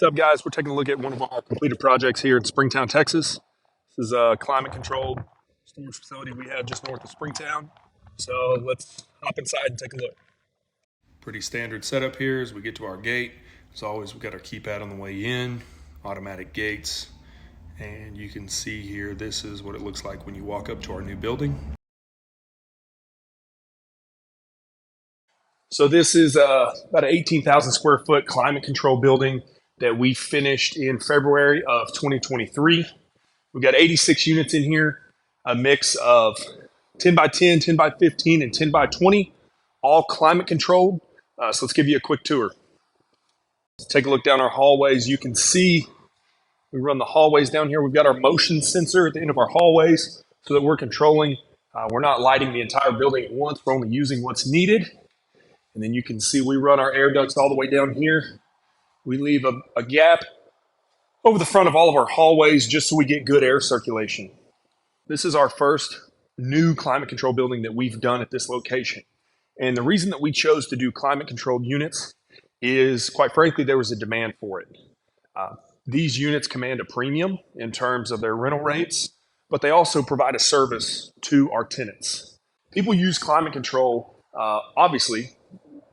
What's up, guys? We're taking a look at one of our completed projects here in Springtown, Texas. This is a climate-controlled storage facility we have just north of Springtown. So let's hop inside and take a look. Pretty standard setup here as we get to our gate. As always, we've got our keypad on the way in, automatic gates, and you can see here, this is what it looks like when you walk up to our new building. So this is about an 18,000 square foot climate control building that we finished in February of 2023. We've got 86 units in here, a mix of 10 by 10, 10 by 15, and 10 by 20, all climate controlled. So let's give you a quick tour. Let's take a look down our hallways. You can see we run the hallways down here. We've got our motion sensor at the end of our hallways so that we're controlling. We're not lighting the entire building at once. We're only using what's needed. And then you can see we run our air ducts all the way down here. We leave a gap over the front of all of our hallways just so we get good air circulation. This is our first new climate control building that we've done at this location. And the reason that we chose to do climate controlled units is, quite frankly, there was a demand for it. These units command a premium in terms of their rental rates, but they also provide a service to our tenants. People use climate control, obviously,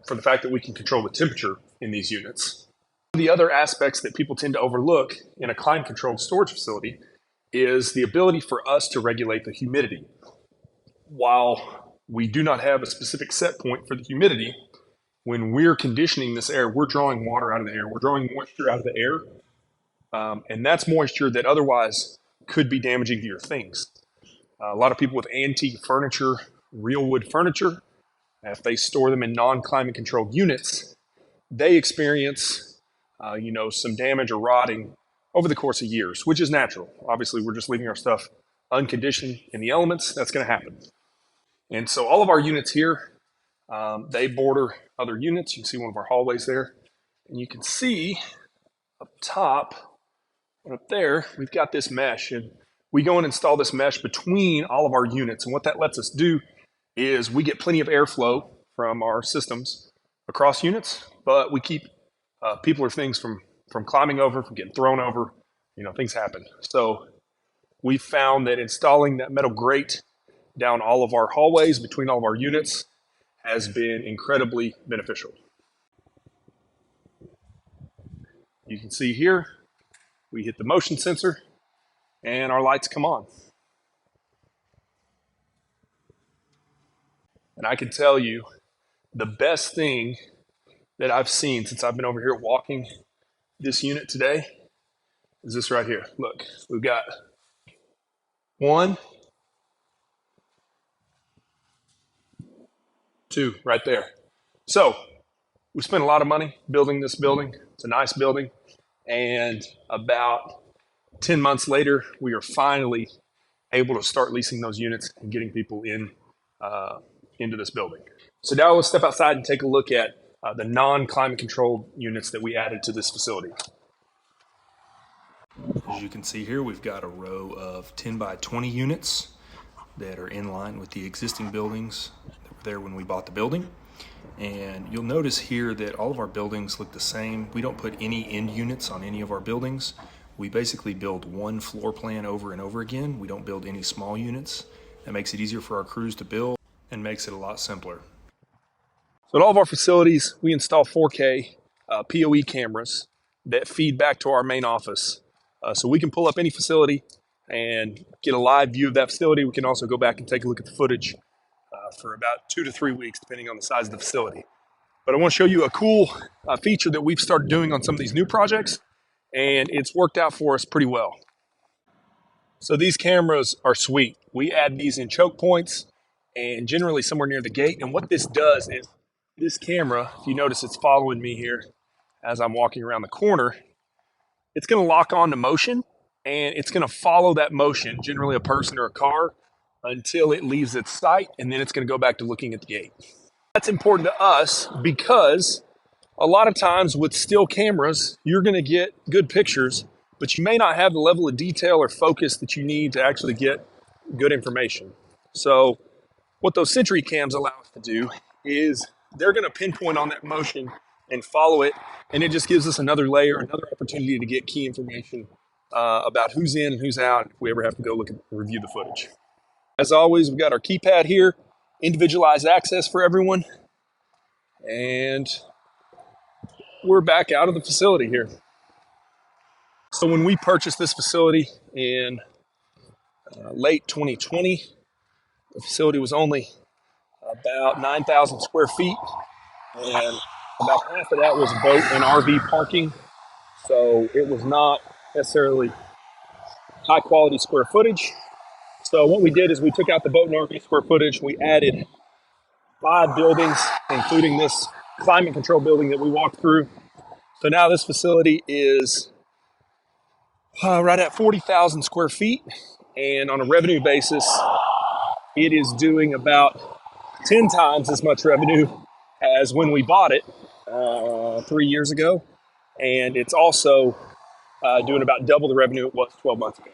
for the fact that we can control the temperature in these units. The other aspects that people tend to overlook in a climate controlled storage facility is the ability for us to regulate the humidity. While we do not have a specific set point for the humidity, when we're conditioning this air, we're drawing water out of the air. We're drawing moisture out of the air. And that's moisture that otherwise could be damaging to your things. A lot of people with antique furniture, real wood furniture, if they store them in non-climate controlled units, they experience, some damage or rotting over the course of years, which is natural. Obviously, we're just leaving our stuff unconditioned in the elements. That's going to happen. And so all of our units here, they border other units. You can see one of our hallways there. And you can see up top, up there, we've got this mesh. And we go and install this mesh between all of our units. And what that lets us do is we get plenty of airflow from our systems across units, but we keep people or things from climbing over, from getting thrown over. Things happen. So we found that installing that metal grate down all of our hallways between all of our units has been incredibly beneficial. You can see here, we hit the motion sensor and our lights come on. And I can tell you, the best thing that I've seen since I've been over here walking this unit today is this right here. Look, we've got 1, 2 right there. So we spent a lot of money building this building. It's a nice building. And about 10 months later, we are finally able to start leasing those units and getting people into this building. So now let's step outside and take a look at the non-climate controlled units that we added to this facility. As you can see here, we've got a row of 10 by 20 units that are in line with the existing buildings that were there when we bought the building. And you'll notice here that all of our buildings look the same. We don't put any end units on any of our buildings. We basically build one floor plan over and over again. We don't build any small units. That makes it easier for our crews to build and makes it a lot simpler. So at all of our facilities, we install 4K PoE cameras that feed back to our main office. So we can pull up any facility and get a live view of that facility. We can also go back and take a look at the footage for about 2 to 3 weeks, depending on the size of the facility. But I want to show you a cool feature that we've started doing on some of these new projects, and it's worked out for us pretty well. So these cameras are sweet. We add these in choke points and generally somewhere near the gate. And what this does is this camera, if you notice it's following me here as I'm walking around the corner, it's going to lock on to motion and it's going to follow that motion, generally a person or a car, until it leaves its sight, and then it's going to go back to looking at the gate. That's important to us because a lot of times with still cameras, you're going to get good pictures, but you may not have the level of detail or focus that you need to actually get good information. So what those Sentry cams allow us to do is they're going to pinpoint on that motion and follow it. And it just gives us another layer, another opportunity to get key information about who's in and who's out if we ever have to go look at review the footage. As always, we've got our keypad here, individualized access for everyone. And we're back out of the facility here. So when we purchased this facility in late 2020, the facility was only about 9,000 square feet, and about half of that was boat and RV parking. So it was not necessarily high quality square footage. So what we did is we took out the boat and RV square footage. We added 5 buildings, including this climate control building that we walked through. So now this facility is right at 40,000 square feet. And on a revenue basis, it is doing about 10 times as much revenue as when we bought it 3 years ago. And it's also doing about double the revenue it was 12 months ago.